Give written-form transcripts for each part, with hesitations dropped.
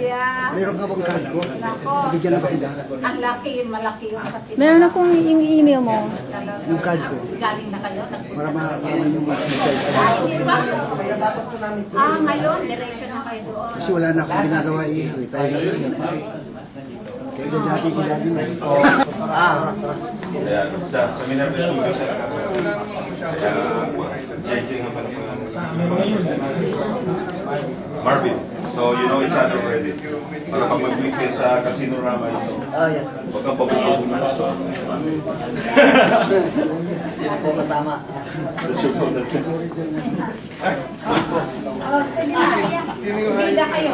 Yeah. Meron ka bang card ko? Nako. Bigyan na kita. Ang laki yun, malaki yun kasi. Meron akong yung email mo. Yung card ko. Galing na kayo. Para makakaman yung message. Ay, di ba? Ngayon, diretso na kayo doon. Kasi wala na akong ginagawa eh. Ikaw na yun. Kaya dati si daddy mo. Kaya sa seminar ng studio siya nakakatawa. Kaya JJ nga pala yung Marvin. So you know each other already. Para pag mag-week kayo sa Casino Rama ito. Oh, yeah. Huwag kang pabukaw na so. Hindi po kasama. Oh, sige na, kaya. Bida kayo.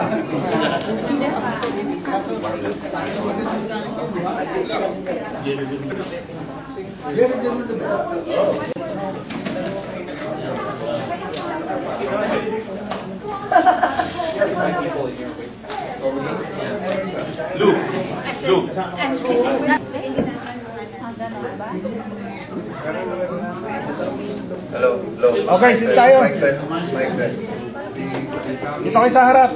Luke. Luke. And this is not... Hello. Hello. Okay, sit tayo. Mic test. Mic test. Dito kayo sa harap.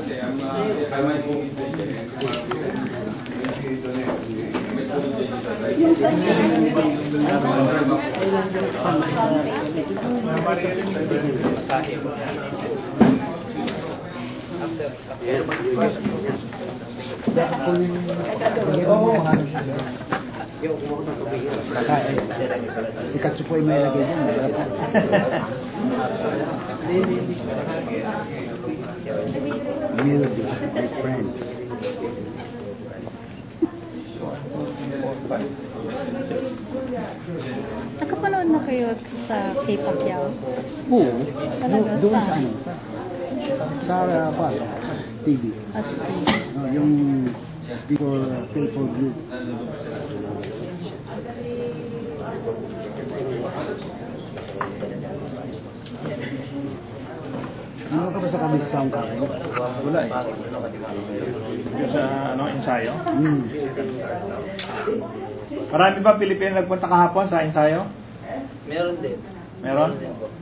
Baka eh. Si Katsu po ay may lagay dyan. Music, my friends. Nakapanood na kayo sa K-Pacquiao? Oo. Talaga? Doon sa Saan? ano? Sa TV. As in, Yung before pay-per-view. Ano ka ba sa kami sa kakain? Wala eh. Dito sa ensayo. Marami ba Pilipino nagpunta kahapon sa ensayo? Meron din. Meron? din po.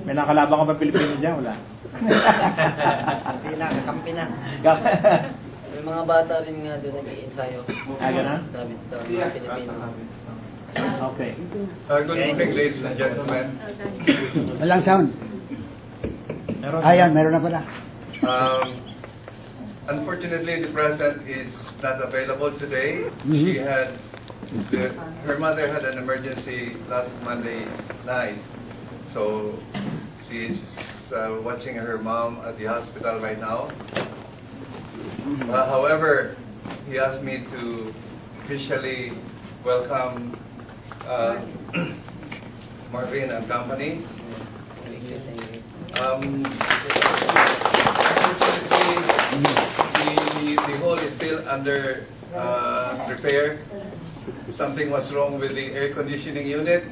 May nakalabang ka ba Pilipino dyan? Wala. Kampi na, kakampi na. May mga bata rin nga doon nag-iensayo. Ganun? David Star, mga Pilipino. Okay. Good evening, ladies and gentlemen. Walang sound. Meron. Ayan, meron na pala. Unfortunately, the president is not available today. Mhm. Her mother had an emergency last Monday night, so she's watching her mom at the hospital right now. However, he asked me to officially welcome Marvin and company. Unfortunately, the hall is still under repair. Something was wrong with the air conditioning unit.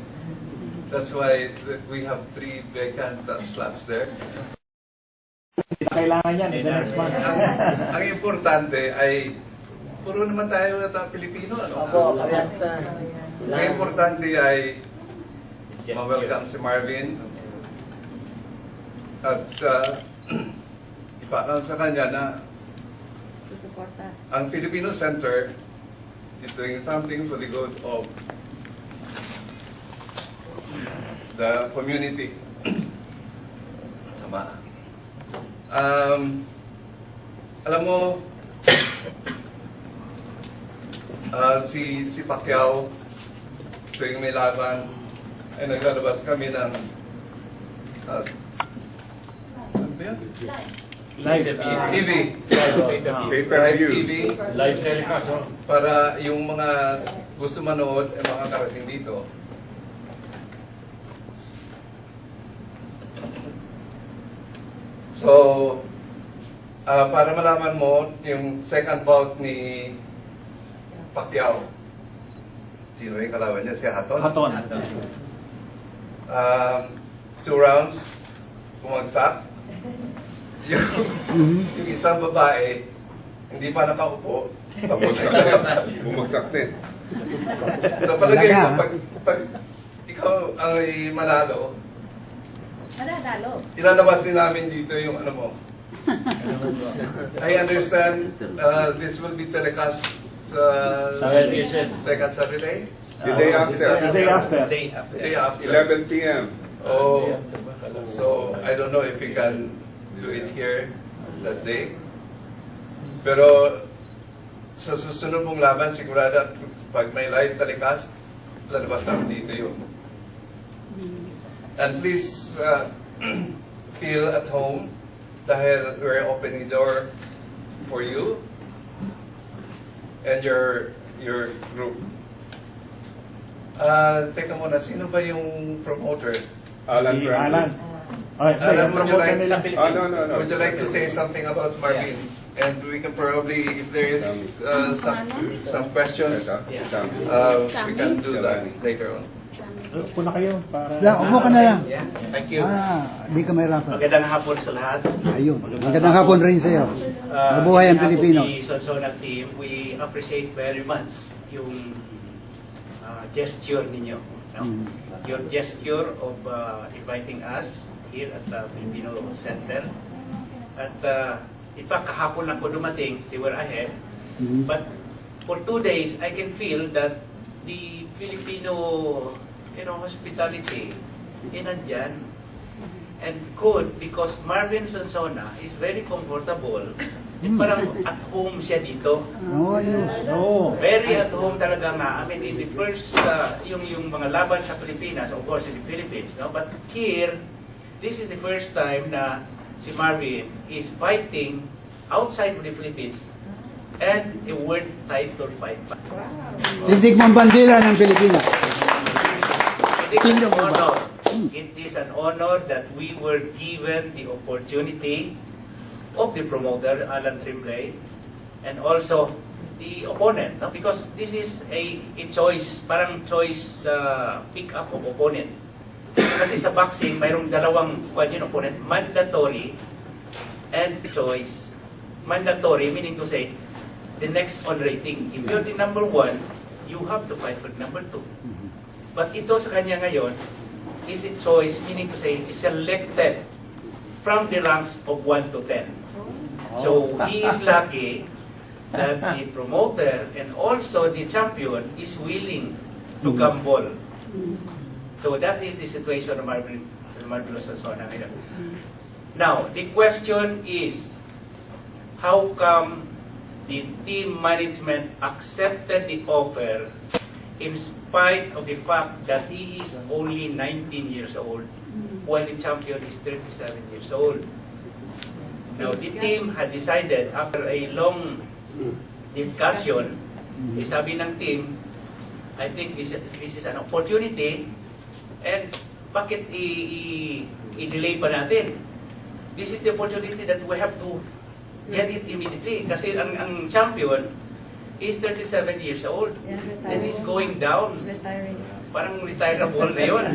That's why we have 3 vacant slots there. Kailangan yan eh, the next month. Ang importante ay puro naman tayo Pilipino. Ano? Opo, parehas na. Ang importante ay ma-welcome si Marvin at ipaalam sa kanya na susuporta. ang Filipino Center is doing something for the good of the community. Tama. Alam mo, si Pacquiao, tuwing may laban, ay naglalabas kami ng ano ba yan? Live. TV. Pay-per-view. TV. Live telecast. Para yung mga gusto manood ay makakarating dito. So, para malaman mo, yung second bout ni Pacquiao, sino yung kalaban niya? Si Haton? Haton. 2 rounds, bumagsak. Yung isang babae, hindi pa nakaupo, tapos bumagsak din. So palagay ko, pag ikaw ang manalo, Mananalo. ilalabas din namin dito yung ano mo, I understand this will be telecast Sa LBSS. second Saturday? The day after. The day after. The day after. 11 p.m. Oh, so I don't know if we can do it here that day. Pero sa susunod mong laban, sigurado pag may live telecast, lalabas namin dito yun. And please feel at home dahil we're opening the door for you and your group. Teka muna, sino ba yung promoter? Alan Si Brown. Alan. Okay, so Alan, yung would you promoter like- nila. Oh, no. Would you like to say something about Marvin? And we can probably, if there is some questions, we can do that later on. Upo na kayo para... Lang, upo ka na lang. Thank you. Di ka mahirapan. Magandang hapon sa lahat. Ayun. Magandang hapon rin sa'yo. Mabuhay ang On behalf of Pilipino. the Sonsona team, we appreciate very much yung gesture ninyo. No? Your gesture of inviting us here at the Filipino Center. At in fact, kahapon lang ko dumating, they were ahead. But for 2 days, I can feel that the Filipino hospitality nandyan and good because Marvin Sonsona is very comfortable. Parang at home siya dito. Oo, ayos. Oo. Very at home talaga nga. I mean, in the first, yung mga laban sa Pilipinas, of course, in the Philippines, no? But here, this is the first time na si Marvin is fighting outside of the Philippines and a world title fight. Tindig mo ang bandila ng Pilipinas. It is an honor. It is an honor that we were given the opportunity of the promoter, Alan Tremblay, and also the opponent. No? Because this is a choice, parang choice pick-up of opponent. Kasi sa boxing, mayroong dalawang opponent, mandatory and choice. Mandatory, meaning to say, the next on rating. If you're the number 1, you have to fight for number 2. But ito sa kanya ngayon is a choice, meaning to say, is selected from the ranks of 1 to 10. So he is lucky that the promoter and also the champion is willing to gamble. So that is the situation of Marvin Sonsona ngayon. Now, the question is, how come the team management accepted the offer in spite of the fact that he is only 19 years old, while the champion is 37 years old? Now, the team had decided after a long discussion, sabi ng team, I think this is an opportunity, and bakit i-delay pa natin? This is the opportunity that we have to get it immediately. Kasi ang champion is 37 years old and is going down. Retiring. Parang retireable na yun.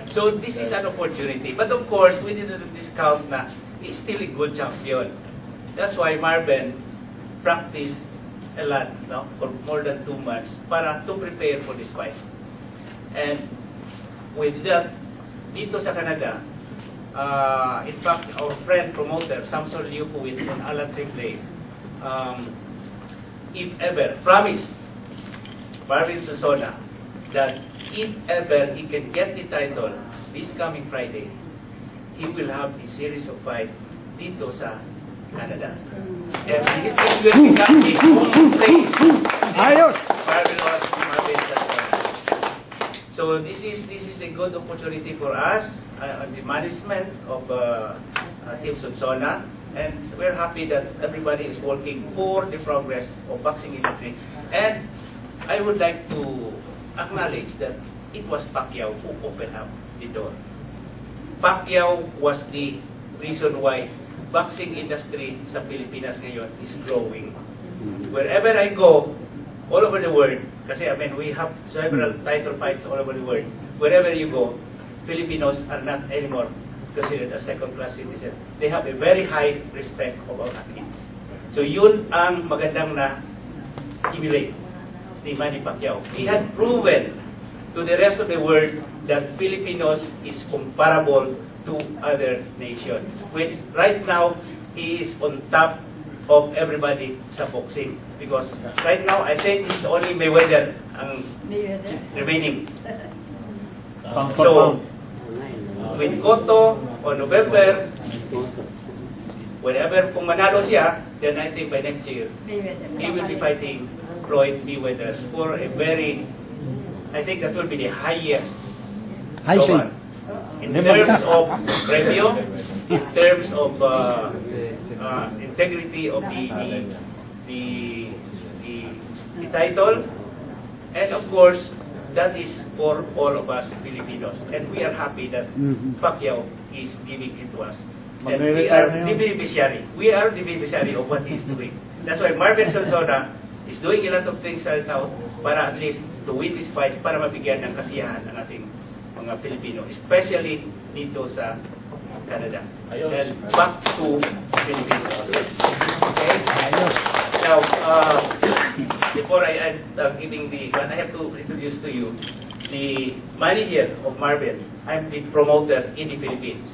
So this is an opportunity. But of course, we didn't discount na he's still a good champion. That's why Marvin practiced a lot, no, for more than 2 months para to prepare for this fight. And with that, dito sa Canada, in fact, our friend promoter, Samson Liufowitz and Alan Tremblay, if ever, promised Marvin Sonsona that if ever he can get the title this coming Friday, he will have a series of fight dito sa Canada. And this will become a home place. Ayos! Marvin Sonsona. So this is a good opportunity for us, the management of Team Sonsona, and we're happy that everybody is working for the progress of boxing industry. And I would like to acknowledge that it was Pacquiao who opened up the door. Pacquiao was the reason why boxing industry sa Pilipinas ngayon is growing. Wherever I go, all over the world, kasi I mean, we have several title fights all over the world. Wherever you go, Filipinos are not anymore considered as second-class citizens. They have a very high respect of our athletes. So yun ang magandang na emulate ni Manny Pacquiao. He had proven to the rest of the world that Filipinos is comparable to other nations, which right now he is on top of everybody sa boxing. Because right now, I think it's only Mayweather ang remaining. So, with Cotto on November, whenever kung manalo siya, then I think by next year, he will be fighting Floyd Mayweather for a very, I think that will be the highest High award. In terms of premium, in terms of integrity of the title, and of course, that is for all of us Filipinos. And we are happy that Pacquiao is giving it to us. And we are the beneficiary. We are the beneficiary of what he is doing. That's why Marvin Sonsona is doing a lot of things right now para at least to win this fight, para mabigyan ng kasiyahan ng ating mga Pilipino, especially dito sa Canada. And back to Philippines. Okay? Now, before I end giving the one, I have to introduce to you the manager of Marvin. I'm the promoter in the Philippines.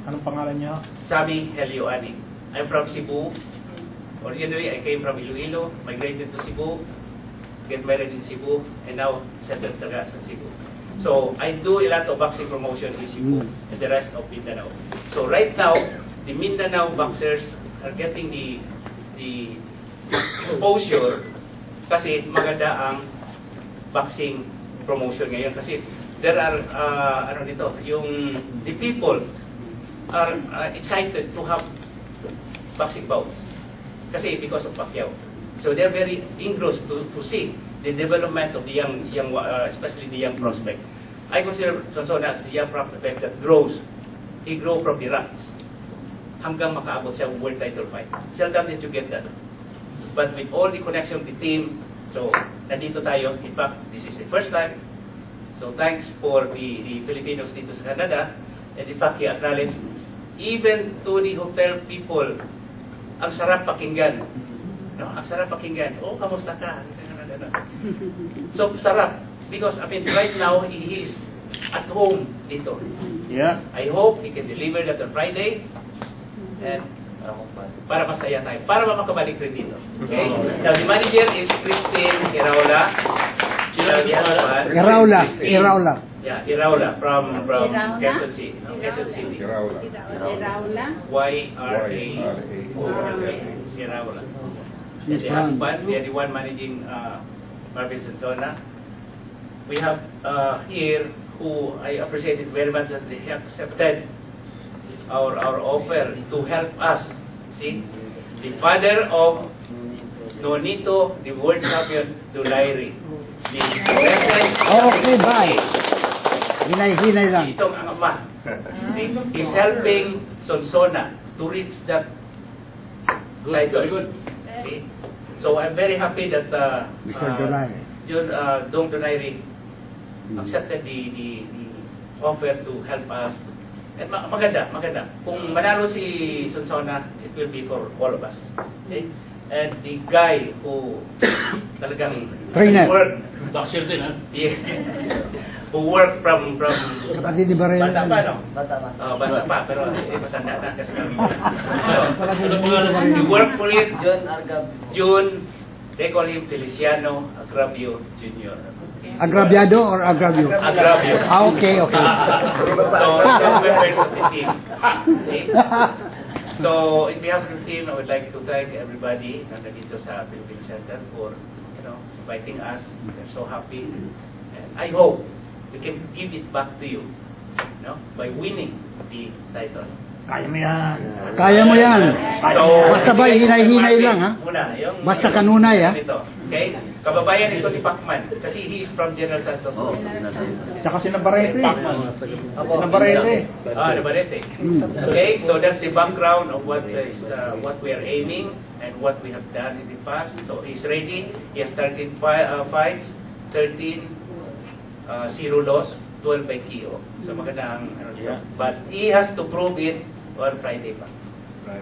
Anong pangalan niya? Sammy Helioani. I'm from Cebu. Originally, I came from Iloilo, migrated to Cebu, get married in Cebu, and now settled talaga sa Cebu. So, I do a lot of boxing promotion in Cebu and the rest of Mindanao. So, right now, the Mindanao boxers are getting the exposure kasi maganda ang boxing promotion ngayon. Kasi there are, the people are excited to have boxing bouts. Kasi because of Pacquiao. So they're very engrossed to see the development of the young especially the young prospect. I consider Sonsona as the young prospect that grows. He grows from the ranks hanggang makaabot sa world title fight. Seldom did you get that. But with all the connection of the team, so nandito tayo. In fact, this is the first time. So thanks for the Filipinos dito sa Canada. And in fact, he acknowledged even to the hotel people, ang sarap pakinggan. No, ang sarap pakinggan. Oh, kamusta ka? So, sarap. Because, I mean, right now, he is at home dito. Yeah. I hope he can deliver that on Friday. And para masaya tayo. Para makabalik rin dito. Okay? Now, the manager is Christine Iraola. Iraola. Yeah, Iraola from Iraola? Quezon City. Quezon City. Iraola. Raula. Y-R-A-O-L-A. Iraola. And the husband, they are the one managing Marvin Sonsona. We have here who I appreciate it very much as they have accepted our offer to help us. See, the father of Nonito, the world champion, Dulairi. The president. Okay, bye. Hinay-hinay lang. Itong ang ama. See, he's helping Sonsona to reach that title. See? So I'm very happy that Mr. Dulairi. Dong Dulairi accepted the offer to help us. And maganda. Kung manalo si Sonsona, it will be for all of us. Okay? And the guy who talagang Trainer. work, Boxer din, ha? yeah, who work from Sa Pati di Barrel. bata pa, no? Bata pa. Bata pa, pero matanda na kasi kami. Ano pangalan? He worked for it. John Argab. June, they call him Feliciano Agravio Jr. Agraviado or agravio? Agravio. Okay. So, the members of the team. Okay? So, in behalf of the team, I would like to thank everybody na nandito sa Philippine Center for, inviting us. We're so happy. And I hope we can give it back to you, by winning the title. Kaya mo yan. Kaya mo yan. Basta ba hinay-hinay lang, ha? Muna, yung, Basta kanunay, ha? Ito, okay? Kababayan ito ni Pacman kasi he is from General Santos. Tsaka si Navarrete. Ako. Navarrete. Navarrete. Okay, so that's the background of what we are aiming and what we have done in the past. So he's ready. He has 13 fights, 13 0 loss, 12 by KO. So maganda ang Yeah. But he has to prove it on Friday pa.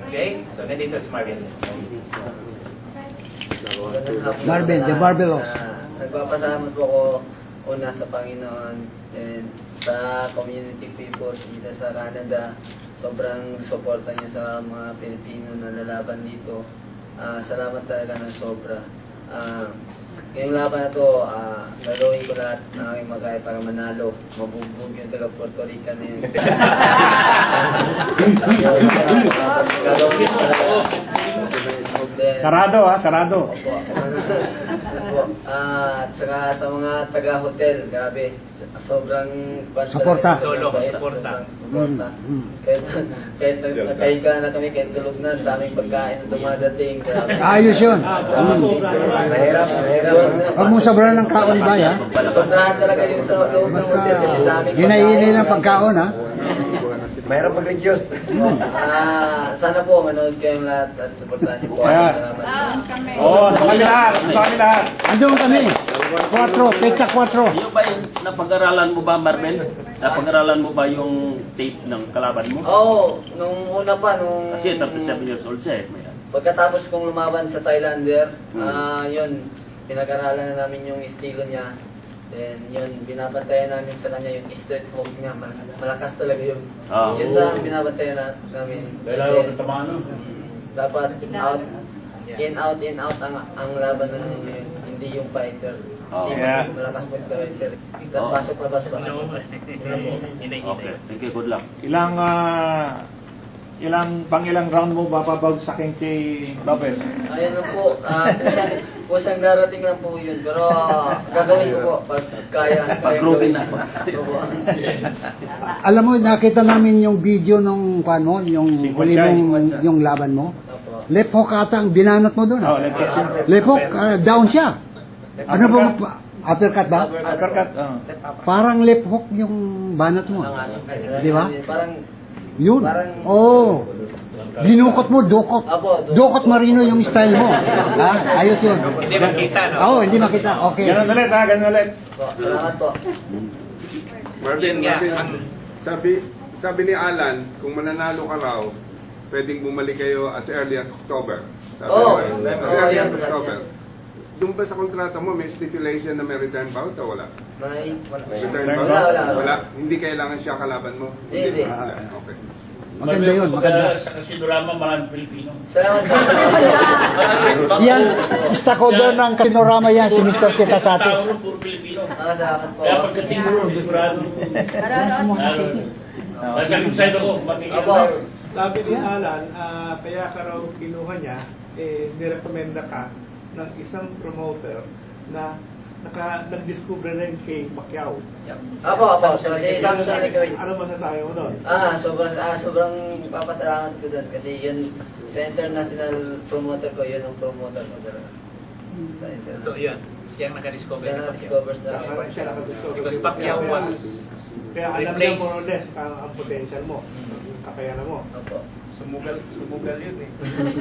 Okay? So nandito si Marvin. Marvin, the Barbelos. Nagpapasalamat po ako una sa Panginoon and sa community people dito sa Canada. Sobrang suporta niya sa mga Pilipino na lalaban dito. Salamat talaga ng sobra. Ngayong laban na to, gagawin ko lahat na aking magkaya para manalo. Mabugbog yung taga Puerto Rican na yun. Gagawin ko lahat. Sarado ha, sarado. Opo. Opo. At saka sa mga taga-hotel, grabe. Sobrang Suporta. Suporta. Kahit nagkahiga na kami, kahit tulog na, daming pagkain na dumadating. Grabe. Ayos yun. Mahirap. Huwag mong sobrahan ng kaon ba, ha? Sobrahan talaga yung sa loob ng Basta, hotel kasi daming hinahinay ng pagkaon, ha? Mahirap mag-reduce. Sana po manood kayong lahat at supportahan niyo po. Yeah. Salamat. Oo, sa kami lahat. Sa kami lahat. Andun kami. 4, pekta 4. Yung ba yung napag-aralan mo ba, Marvel? Napag-aralan mo ba yung tape ng kalaban mo? Oo, nung una pa, nung... Kasi 37 years old siya eh. May- Pagkatapos kong lumaban sa Thailander, yun, pinag-aralan na namin yung estilo niya. Then, yun, binabantayan namin sa kanya yung straight hook niya. Malakas talaga yun. Ah. Yun lang binabantayan namin. Kailangan Then, ko tamano. dapat in out ang laban na yun, hindi yung fighter. Kasi Yeah. malakas po yung fighter. Pasok. Okay, thank you, good luck. Ilang round mo bababagsakin si Lopez? Ayun lang po, kusang darating lang po yun. Pero gagawin ko po pag kaya. Pag-grouping na. Opo. Alam mo, nakita namin yung video nung yung huli mong yung laban mo. Opo. Left hook ata ang binanat mo doon. Oh, left hook. Left hook, down siya. Ano ba? Uppercut ba? Uppercut. Parang left hook yung banat mo. Di ba? Parang, Yun. Oh. Dinukot mo, dukot. Dukot marino yung style mo. Ha? Ayos yun. Hindi makita, no? Oo, hindi makita. Okay. Ganun ulit ha, ganun ulit. salamat po. Marvin, Yeah, Marvin, sabi ni Alan, kung mananalo ka raw, pwedeng bumalik kayo as early as October. Sabi Oo. niya, as Oo, early yan. as October. Doon ba sa kontrata mo, may stipulation na may return bout o wala? Return bout? Wala. Hindi kailangan siya kalaban mo? Hindi. Okay. Maganda yun, maganda. Sa Kasidorama, maraming Pilipino. Salamat po. Yan, stakeholder ng Kanorama yan, si Mr. Setasati. Tauro, puro Pilipino. Salamat po. Kaya pagdating mo, sigurado. Nasa side ako, makikita Opo. tayo. Sabi ni Alan, kaya ka raw kinuha niya, nirekomenda ka ng isang promoter na nag-discover rin kay Pacquiao. Opo. Kasi isang Ano masasabi mo doon? sobrang papasalamat ko doon kasi yun, sa international promoter ko, yun ang promoter ko talaga. Sa international. Ito yun. Siya ang nakadiscover. Siya na-discover sa Siya nakadiscover. Because Pacquiao was Kaya alam niya replaced. more or less ang potential mo, kakayanan mo. Opo. Sumugal yun eh.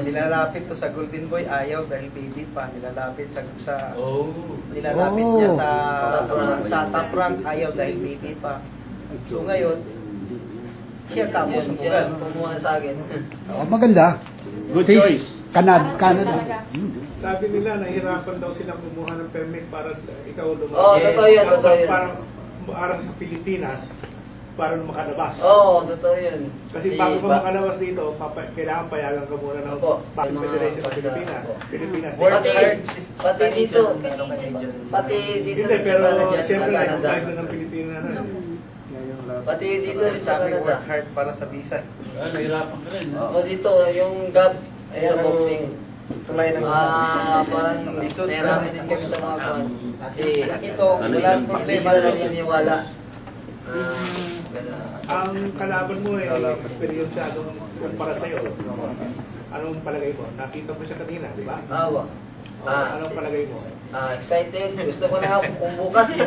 Nilalapit to sa Golden Boy, ayaw dahil baby pa. Nilalapit nilalapit niya sa top rank, ayaw dahil baby pa. So ngayon, siya tapos Yun, sumugal. siya kumuha sa akin. Oh, maganda. Good Taste. choice. Canada. Sabi nila, nahirapan daw silang kumuha ng permit para ikaw lumabas. Oo, totoo yun, totoo yun. Parang sa Pilipinas, para makalabas. Oo, totoo yun. Kasi bago ka makalabas dito, kailangan payagan ka muna ng Opo. Boxing Mga Federation of bansa, Pilipinas. opo. Pilipinas. Pati dito. Pati dito Hindi, rin sa pero Canada. siyempre, Canada. nag-live na ng Pilipino na rin. Pati dito rin sa Canada. Work hard para sa visa. Nahirapan ka rin. O dito, yung gap sa boxing. Tulay ng Parang nahirapan din kami sa mga kwan. Kasi ito, wala hindi problema. sila naniniwala. Ganun. Ang kalaban mo ay experience anong kumpara sa'yo. Anong palagay mo? Nakita mo siya kanina, di ba? Awa. Anong palagay mo? Excited. Gusto ko na kung bukas na.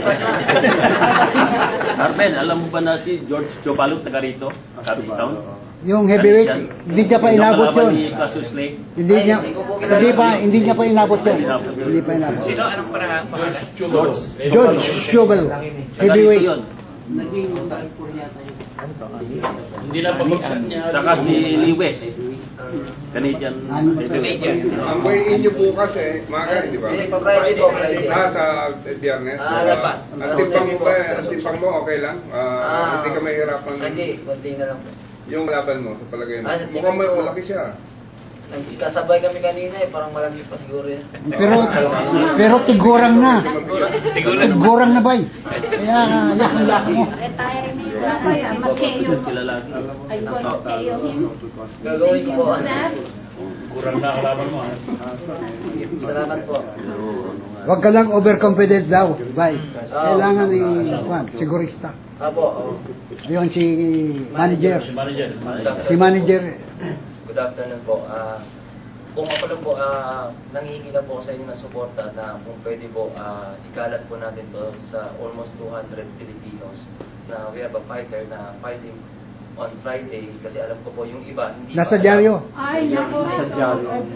Arben, alam mo ba na si George Chobaluk taga rito? Capiz Town? Yung heavyweight, hindi niya pa inabot Yung kalaban yun. ni Cassius Clay. Hindi niya pa inabot yun. Hindi pa inabot. Sino? Anong pangalan? George. George Shovel, Taga rito heavyweight. yun. Hindi na pabagsak niya. Saka si Lee West. Canadian. Ang way inyo bukas maaga, di ba? Friday po, Friday. Sa Biyernes. Alas. Ang timpang mo ba, ang timpang mo okay lang? Hindi ka mahirapan. Hindi, konti na lang po. Yung laban mo, sa palagay mo. Sa Mukhang may TV po. malaki siya. Kasabay kami kanina parang malaki pa siguro yan. Pero tigurang na. Tigurang na ba? Kaya yak mo. Retire na yun. Kaya Mateo. Ayun, Mateo. Gagawin ko po. Kurang na kalaban mo. Salamat po. Huwag ka lang overconfident daw. Bye. Kailangan ni Juan, sigurista. Apo. Ayun si manager. Si manager. Good afternoon po. Kung ako lang po, nangihingi na po sa inyo ng suporta na kung pwede po, ikalat po natin to sa almost 200 Filipinos na we have a fighter na fighting on Friday kasi alam ko po yung iba hindi Nasa pa alam. dyaryo. Ay, naku.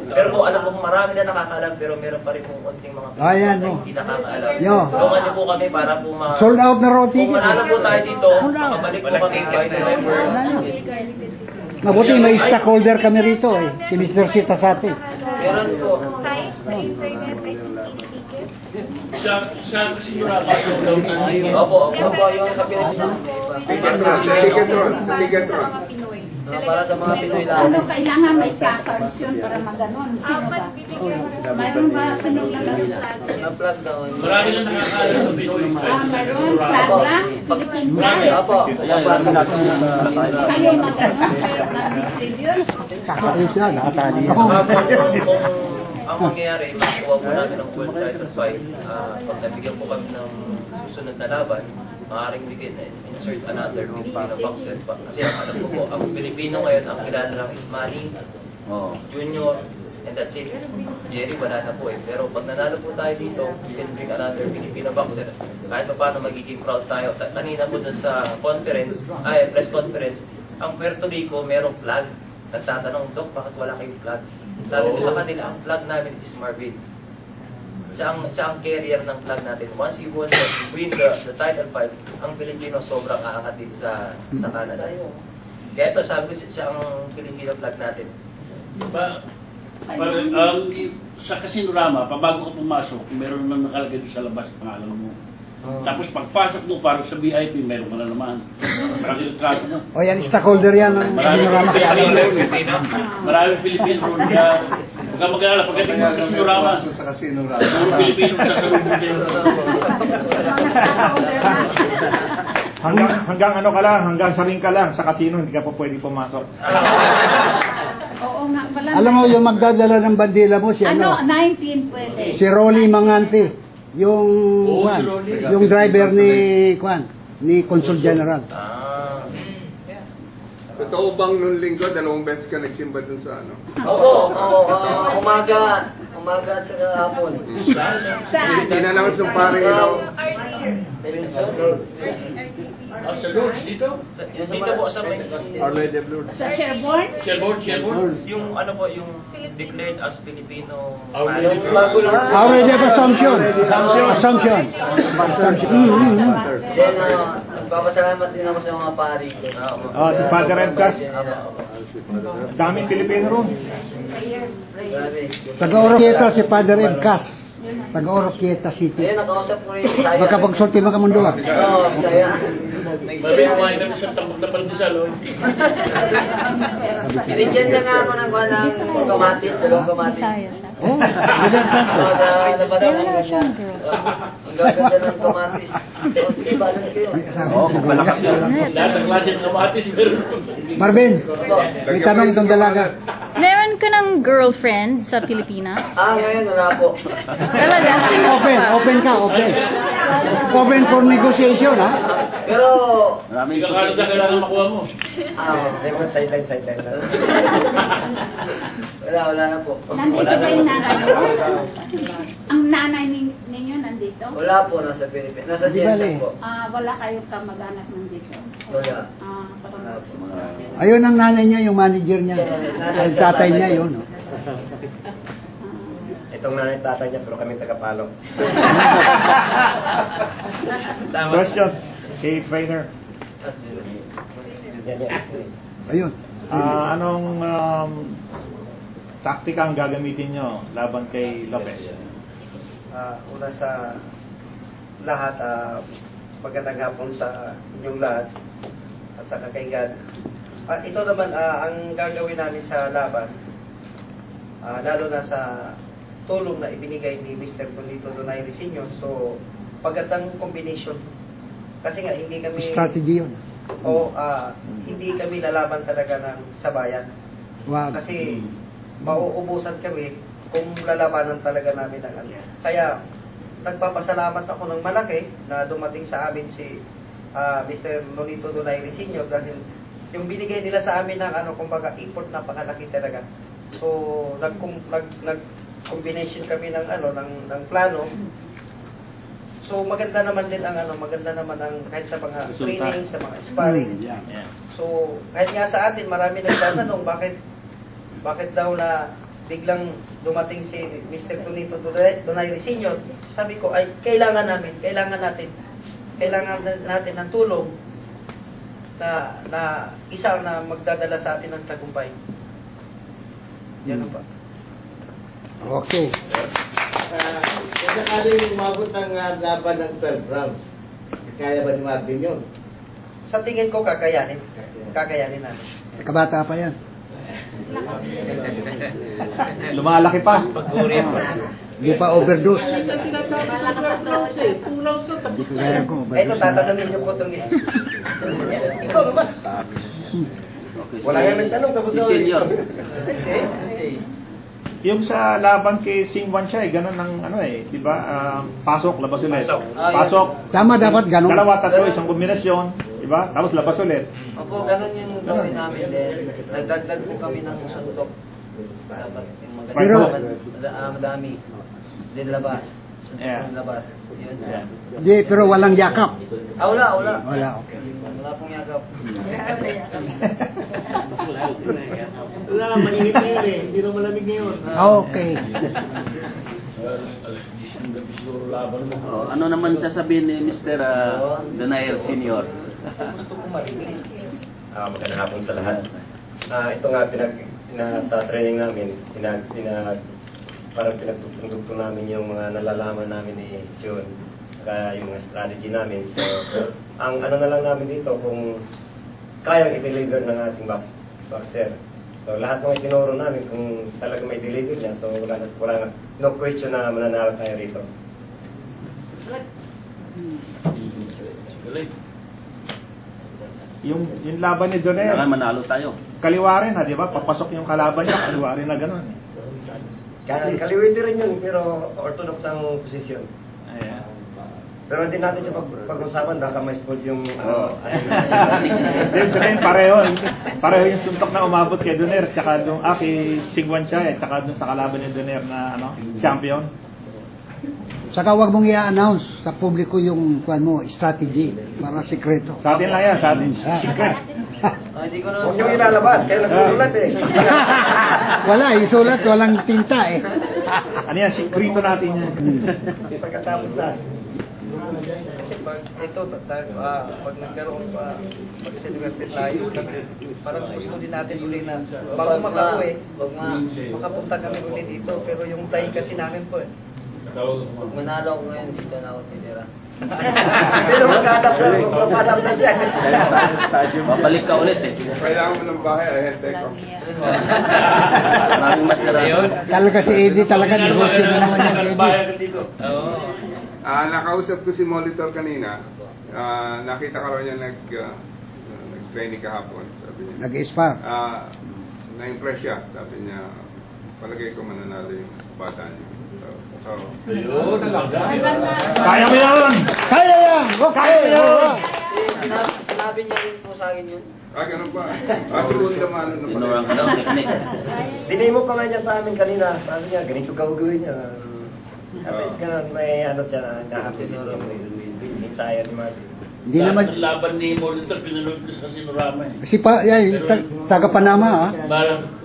Pero po alam ko marami na nakakaalam pero meron pa rin po konting mga Ayan, na oh. hindi nakakaalam. Yo. Tulungan niyo po kami para po Sold out na roti. kung manalo po tayo dito, makabalik po kami vice member. Mabuti may stockholder kami rito Si Mr. Sita Sati. Meron po. Site sa internet, I think Siya kasi Rama, daw sa Opo, yung sa Pilipinas. Tigatron. Para sa mga Pinoy lang. Ano, kailangan may placards yun para maganon. Sino ba? Mayroon ba sunod na lang? Na-plug daw. Marami na nakakaalam sa Pinoy. Mayroon, flag lang, Philippine flag. Opo. Kayo maganon, pero mag-distribute. Ang mangyayari, makuha po namin ng world title fight. Pag nabigyan po kami ng susunod na laban, maaaring bigyan insert another Filipino boxer. Kasi alam ko po, ang Pilipino ngayon, ang kilala lang is Manny, Junior, and that's it. Jerry, wala na po Pero pag nanalo po tayo dito, we can bring another Filipino boxer. Kahit pa paano magiging proud tayo. Kanina po dun sa press conference, ang Puerto Rico merong flag. Nagtatanong, Dok, bakit wala kayong flag? Sabi ko sa kanila, ang flag namin is Marvin. Siya ang carrier ng flag natin. Once he wins the title fight, ang Pilipino sobrang aangat dito sa Canada. Kaya ito, sabi ko siya ang Filipino flag natin. Sa Casino Rama, pabago ka pumasok, meron naman nakalagay doon sa labas pangalan mo. Tapos pagpasok mo, parang sa VIP, meron ka na naman. Parang ilutrato mo. Yan, stockholder yan. Maraming Pilipino ron. Kaya, huwag ka mag-alala. Pagdating mo sa Casino Rama, Sa Casino Rama. puro Pilipino sa salubong kayo. Hanggang ano ka lang, hanggang saring ka lang sa casino, hindi ka pa pwede pumasok. Oo nga pala. Alam mo, yung magdadala ng bandila mo, si Ano, 19 pwede. Si Rolly Mangante. Yung driver ni Consul General. Totoo bang nung linggo, 2 beses ka nagsimba dun sa ano? Opo, umaga at saka hapon. Saan? Tinanong sa pare daw. Sa Lourdes, dito? Dito po sa Our Lady of Lourdes. Sa Sherborne? Sherborne. yung yung declared as Filipino. Yung bago lang. Already have Assumption. Assumption. Then, nagpapasalamat din ako sa mga pari ko. Si Father Edcas. Daming Pilipino ron. Grabe. Taga-Oroquieta si Father Edcas. Taga-Oroquieta City. Ayun, nakausap ko rin yung Bisaya. Baka pagsulti mga mundo. Oo, Bisaya. Sabi ko, kumain kami sa tambak na pandesal. Binigyan niya nga ako ng kamatis, 2 kamatis. Bisaya siya. Oo, sa labas ng ganyan. Ang gaganda ng kamatis. Sige, balan kayo. Malakas yan. Lahat ng klase ng kamatis. Marvin, may tanong itong dalaga. Meron ka ng girlfriend sa Pilipinas? Ngayon wala po. Talaga? Open ka. Open for negotiation, ha? Pero, Maraming kakalog na kailangan makuha mo. Sideline lang. wala na po. Nandito ba yung nanay mo? Ang nanay ninyo nandito? Wala po, nasa Pilipinas. Nasa Jensen po. Wala kayong kamag-anak nandito? Wala. Ayun ang nanay niya, yung manager niya. Ay, tatay niya yun. no? Itong nanay tatay niya, pero kami tagapalo. Question. Kay trainer. Ayun. Anong taktika ang gagamitin nyo laban kay Lopez? Una sa lahat, magandang hapon sa inyong lahat at sa kay God. Ito naman, ang gagawin namin sa laban, lalo na sa tulong na ibinigay ni Mr. Bonito Donaire Sr. So, pagandang combination. Kasi nga, hindi kami... Strategy yun. Hindi kami lalaban talaga ng sabayan. Wow. Kasi mauubusan kami kung lalabanan talaga namin ng ano. Kaya nagpapasalamat ako ng malaki na dumating sa amin si Mr. Nonito Donaire Sr. dahil yung binigay nila sa amin ng kumbaga effort na pakalaki talaga. So nag-combination kami ng ng plano. So maganda naman din ang maganda naman ang kahit sa mga training, sa mga sparring. So kahit nga sa atin marami nagtatanong bakit daw na biglang dumating si Mr. Tonito Donaire Sr. Sabi ko ay kailangan natin ng tulong na isa na magdadala sa atin ng tagumpay. Yan pa. Okay. Kung sakaling umabot ang laban ng 12 rounds, kaya ba ni Marvin yun? Sa tingin ko kakayanin. Kakayanin natin. Kabata pa yan. Lumalaki pa. Hindi pa overdose. Hindi ka tinatapos sa 12 rounds eh. 2 rounds na tapos. Hindi ko kaya ko overdose. Ito, tatanungin niyo po itong ikaw naman. Wala nga nagtanong, tapos Si Senior. Yung sa laban kay Sing Wan Chai, ganun ang di ba? Pasok, labas ulit. Pasok. Tama, dapat ganun. Dalawa, tatlo, isang kombinasyon, di ba? Tapos labas ulit. Opo, ganun yung gawin namin din. Nagdagdag po kami ng suntok. Dapat yung madami. Din labas. Suntok ng labas. Yun. Hindi, pero walang yakap. Wala. Wala, okay. Wala pong yakap. Wala, maningit na yun eh. Hindi na malamig ngayon. Okay. Ano naman sasabihin ni Mr. Donaire Sr.? Gusto ko marinig. Magandang hapon sa lahat. Ito nga, sa training namin, parang pinagtutugtog namin yung mga nalalaman namin ni John, saka yung mga strategy namin. So, ang ano na lang namin dito, kung kayang i-deliver ng ating boxer. So, lahat ng itinuro namin, kung talaga may deliver niya, so wala no question na mananalo tayo rito. Yung laban ni Donaire, Manalo tayo. kaliwa rin di ba? Papasok yung kalaban niya, kaliwa rin na gano'n. Kaliwiti rin yun, pero orthodox ang posisyon. Ayan. Pero hindi natin sa pag-usapan, baka may sport yung... Then sabihin, pareho yung suntok na umabot kay Donaire, tsaka yung kay Sing Wan Chai, tsaka dun sa kalaban ni Donaire na champion. Saka wag mong i-announce sa publiko yung strategy para sikreto. Sa atin lang yan, sa atin. Secret. Hindi ko Huwag yung ilalabas, kaya nasulat eh. Wala, isulat, walang tinta eh. Ano yan, sikreto natin yan. Pagkatapos na. Kasi pag nagkaroon pa, pag-celebrate tayo, parang gusto din natin uli na, bago makauwi, makapunta kami uli dito, pero yung time kasi namin po Pag manalo ako ngayon, dito na ako titira. Sino magpapalap na siya? Babalik ka ulit eh. Kailangan mo ng bahay, ahead ko. Maraming matira. Talaga si Eddie, talaga negosyo na naman yung Eddie. Nakausap ko si Molitor kanina. Nakita ko raw niya nag-training kahapon. Sabi niya. Nag-spar. Na-impress siya. Sabi niya, palagay ko mananalo yung bata niya. Kaya mo yun! Kaya yan! Kaya mo yun! Sinabi niya rin po sa akin yun. Ganun ba? Sunod naman. Tinurang ka daw, technique. Dinemo pa nga niya sa amin kanina. Sabi niya, ganito gawin niya. At least ganun, may siya na siguro yung ensayo ni Marvin. Hindi naman, Laban ni Molitor, pinanood ko sa Sinurama eh. taga Panama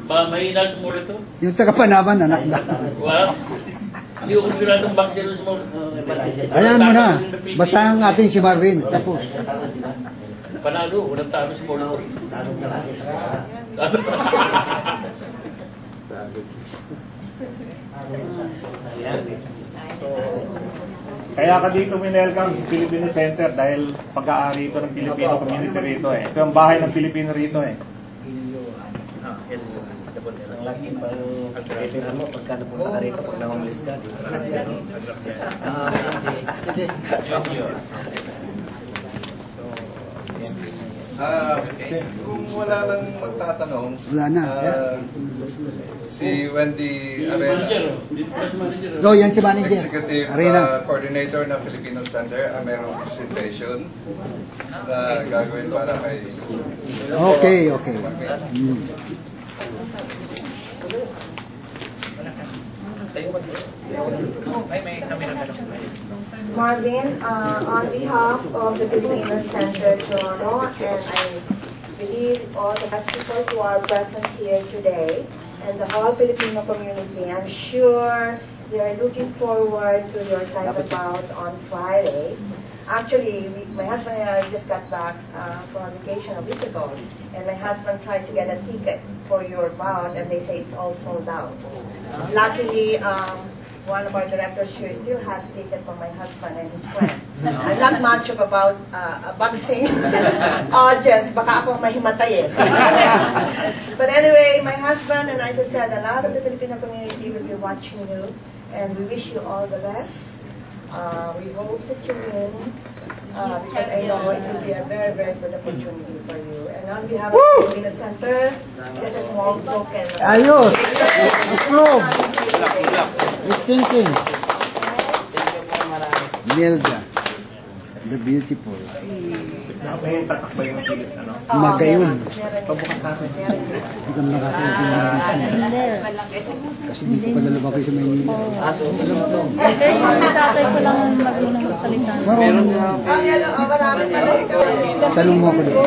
Mahina sa Molitor. Yung taga Panama, anak na. Wow. Hindi ko konsideradong boxer sa Molitor. Ayan mo na. Basta ang ating si Marvin. Tapos. Panalo, walang talo sa Bolo. Tanong na lagi sa Kaya ka dito winelcome sa Filipino Center dahil pag-aari ito ng Filipino community rito eh. Ito ang bahay ng Filipino rito eh. Ang laki pang pagkakitira mo pagka napunta ka rito pag na-homeless ka. Junior. Kung wala lang magtatanong, Wala na. si Wendy Arena, Oh, yan si manager. Executive Arena. Coordinator ng Filipino Center, mayroong presentation na gagawin para kay... Okay. Marvin, on behalf of the Filipino Center Toronto, and I believe all the people who are present here today, and the whole Filipino community, I'm sure they are looking forward to your type of bout on Friday. Actually, my husband and I just got back from vacation a week ago, and my husband tried to get a ticket for your bout, and they say it's all sold out. Luckily, one of our directors here still has ticket for my husband and his friend. I'm not much of about a boxing audience, baka ako mahimatayin. But anyway, my husband and I, as I said, a lot of the Filipino community will be watching you, and we wish you all the best. We hope that you win, because I know it will be a very, very good opportunity for you. And on behalf of the Filipino Center, this is small token. Ayos! Approve! It's thinking. Nelda, the beautiful. May tatak ba yung ano? Magayon. Meron Hindi ka nakakaintindi dito. Kasi dito ka nalaba kayo sa Maynila. Alam mo to. Tatay ko lang marunong magsalita. Marunong yan. marami pala. Tanong mo ako dito.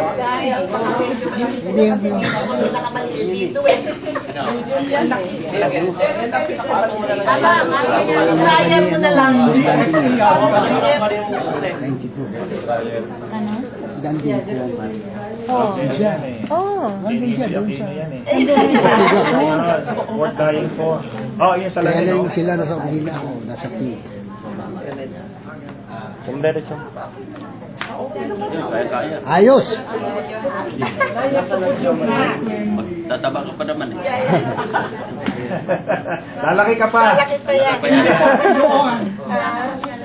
Hindi. Dito eh. Trial mo na lang. 92. Ano? Dandin ko. Oh. Siya. Oh. Nandun siya, doon siya. Worth dying for. Oh, yun sa Kaya lamin. lang sila nasa opisina ako, nasa P. Kumberesyon. Kaya. Ayos! Tataba ka pa naman eh. Lalaki ka pa. Malaki pa yan.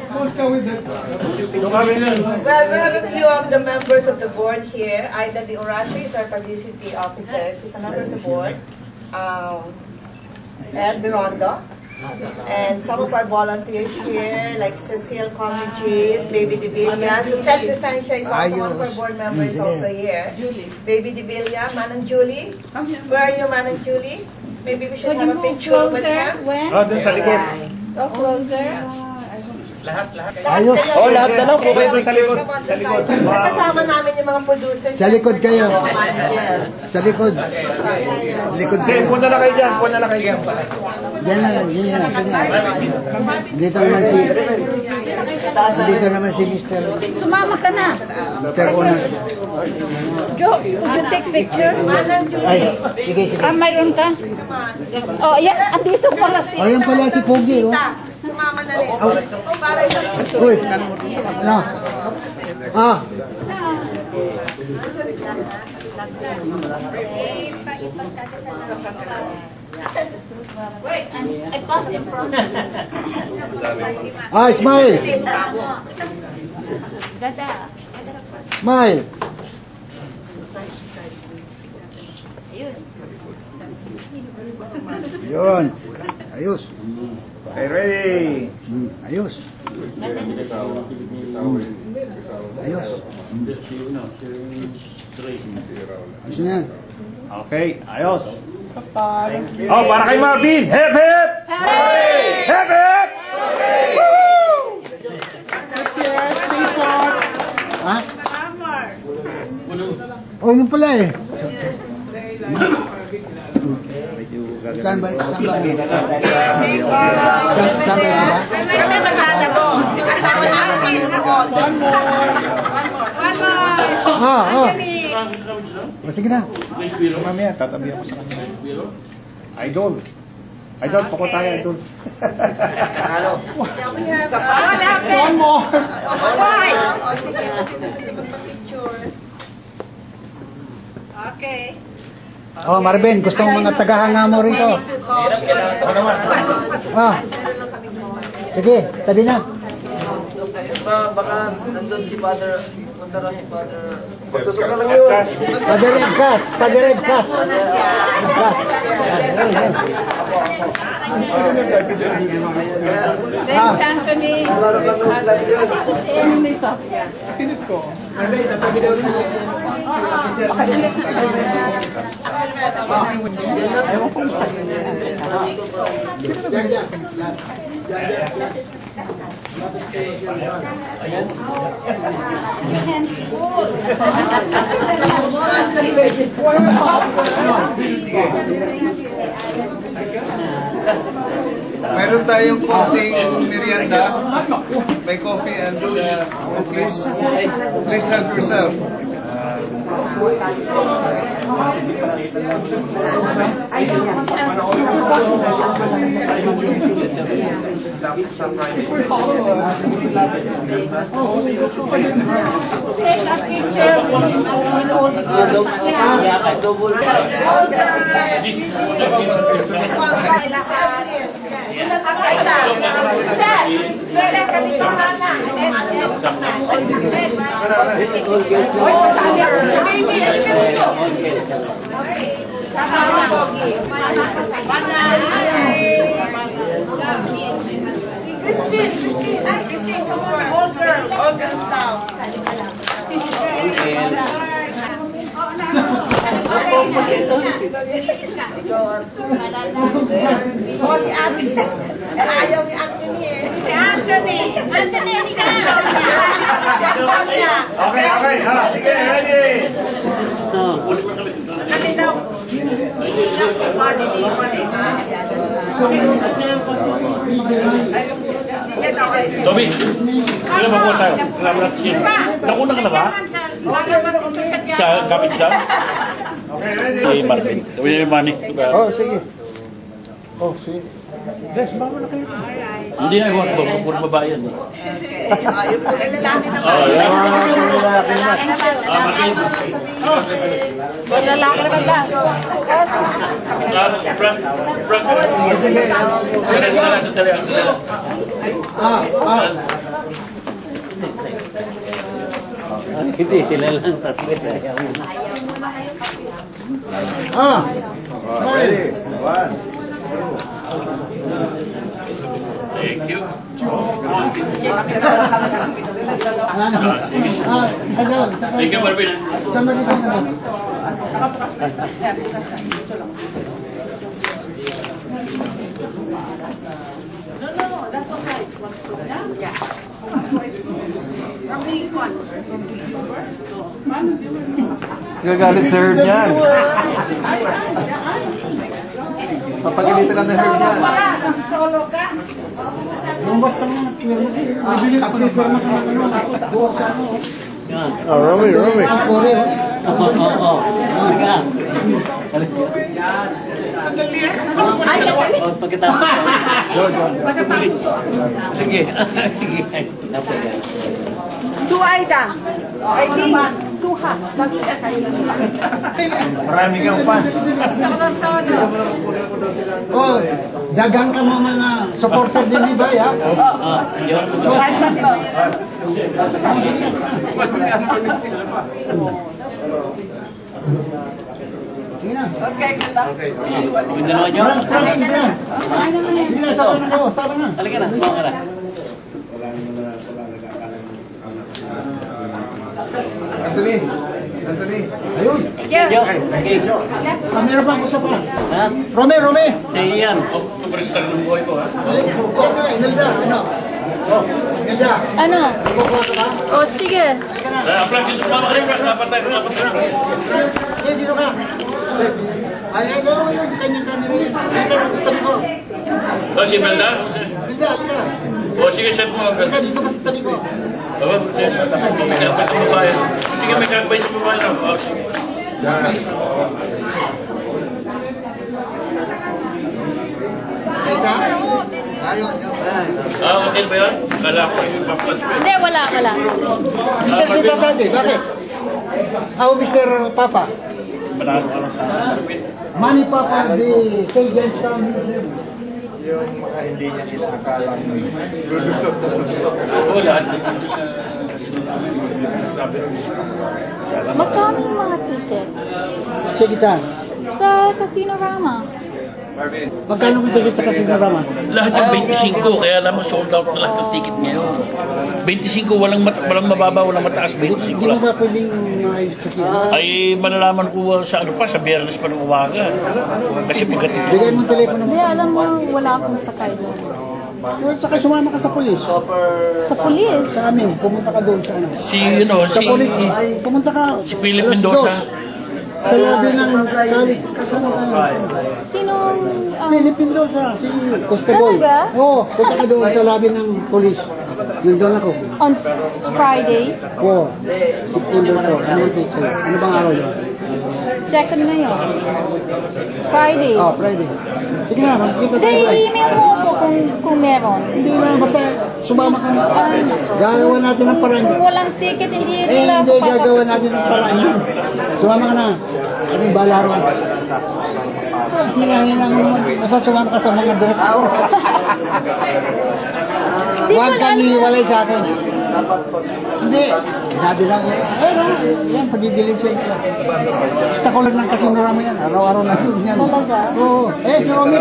Doon kami nun. Well, we have a few of the members of the board here. Aida De Orashi is our publicity officer. She's a member of the board. Ed Birondo. And some of our volunteers here, like Cecile Comigis, Baby De Villa. So Seth Presencia is also one of our board members also here. Baby De Villa, Manang Julie. Where are you, Manang Julie? Maybe we should have a picture with her. Oh, dun sa likod. Go closer. Ayos! Oh, lahat na lang po kayo dun sa likod. Sa likod. Kasama namin yung mga producers. Sa likod kayo. Mga manager. Sa likod. Likod Okay, kayo. puna na kayo dyan. Puna na kayo dyan. Diyan na, diyan na. Dito naman si... Dito naman si Mr. Sumama ka na. Mr. Onas. Jo, could you take picture? Ay, sige, sige. Mayroon ka? Oh, yan. Andito pala si... Ayun pala si Pogi, oh. Sumama na rin. Para sa... Uy, ano? Ah, Wait, I passed in front. Smile! Gada. Smile! Yun. Ayos. Okay, ready. Ayos. Ayos. Ayos na yan. Okay, ayos. Oh, para kay Marvin. Hep, hep! Hep, hep! Ha? Oh, yun pala eh. Saan ba? Saan ba? Saan ba yun ba? Kami maglalabo. Kasama namin yung mga. One more. O, sige na. Mamaya, tatabihan mo sa kanya. Idol. Idol, pako tayo, idol. One more. Okay. Oh, Marvin, gusto mong mga tagahanga mo rito. Sige, tabi na. Baka nandun si Father, punta raw si Father. Father Edcas, Father Edcas. Thanks, Anthony. Ito si Emily Sofia. Sinit ko. Hands full. Meron tayong konting merienda. May coffee and cookies. Please help yourself. Take a picture with all the Christine, come on, all girls now. Oh, si Ate. Ayaw ni Anthony eh. Si Anthony. Anthony, ikaw. Okay, ha. Sige, ready. Kami daw. Toby, sila makuha tayo. Nakuna ka na ba? Sa kapit siya? Si Marvin. Tawin yung money. Oh, sige. Oh, sige. Guys, bago na kayo. Hindi na iwan ko. Puro babae yan. Ayaw po na lalaki naman. Oh, yan. Lalaki naman. Marvin. Lalaki naman lang. Frank. Sandali. Hindi, sila lang tatlo. Ready? Thank you. Thank you, Marvin. Sama dito na. No, that was right. Yeah. From Lincoln. Gagalit sa Herb niyan. Papagalitan ka na Herb niyan. Solo ka? Bibili ako ni Perma ka na buwag sa ano. Romy. Puri. Sige. Two Aida. Two hats. Marami kang fans. Solo. Oh, dagang ka mo mga supporter din ni Bay, ha? Sige na. Yung dalawa nyo? Sige na, sabi na kayo, sabi na. Halika na, sumama ka na. Anthony. Ayun. Yo, okay. Meron pa ang usapan. Ha? Rome. Eh, yan. Pag-prestar ng buhay ko, ha? Imelda, ano? Imelda. Ano? Oh, sige. Frank, dito sumama ka rin, Frank. Dapat tayo. Eh, dito ka. Ay, gawin mo yun sa kanyang camera yun. Ay, kaya sa tabi ko. O, si Imelda? Imelda, halika. O, sige, set mo. Halika, dito ka sa tabi ko. Sige, sige, may advice mo ba? Oh, sige. Okay ba yun? Kala ko yung papas. Hindi, wala. Mr. Sita Sandy, bakit? How, Mr. Papa? Manalo ka lang sa Manny Papa, the St. John's Town Museum. Yung mga hindi niya inaakala. Lulusot-lusot. Oo, lahat. Magkano yung mga ticket? Sige ka. Sa Casino Rama. Marvin. Magkano ang ticket sa Casino Rama? Lahat yung 25, kaya naman sold out na lahat ng ticket ngayon. 25, walang mababa, walang mataas, 25 Hindi mo lang. ba pwedeng maayos sa ticket? Ay, malalaman ko sa ano pa, sa Biyernes pa ng umaga. Kasi pagkatid. Bigay mo ang telepono mo. Hindi, alam mo, wala akong sakay doon. O, saka sumama ka sa polis. Sa pulis. Sa amin, pumunta ka doon sa ano. Sa Si polis, pumunta ka. si Philip Mendoza. Sa lobby ng kalik. Sino? Philip Mendoza, si Constable. Talaga? Oo, punta ka doon sa lobby ng polis. Nandun ako. On Friday? Oo, September 4. Ano ang date sa'yo? Ano bang araw yun? Second na yun. Friday. Oh, Friday. Sige na, magkita Hindi, tayo. i-email mo ako kung meron. Hindi na, basta sumama ka na. Gagawa natin ng paraan. Kung walang ticket, hindi rin Eh, ako hindi, gagawa natin ng paraan. Sumama ka na. Kami balaro. Hinahina mo naman. Basta sumama ka sa mga direksyon. Huwag kang iiwalay sa akin. Hindi. Sabi lang, yan, pagdidilig sa ito. Gusto ko lang ng Casino Rama yan. Araw-araw na yun yan. Talaga? Oo. Si Romy.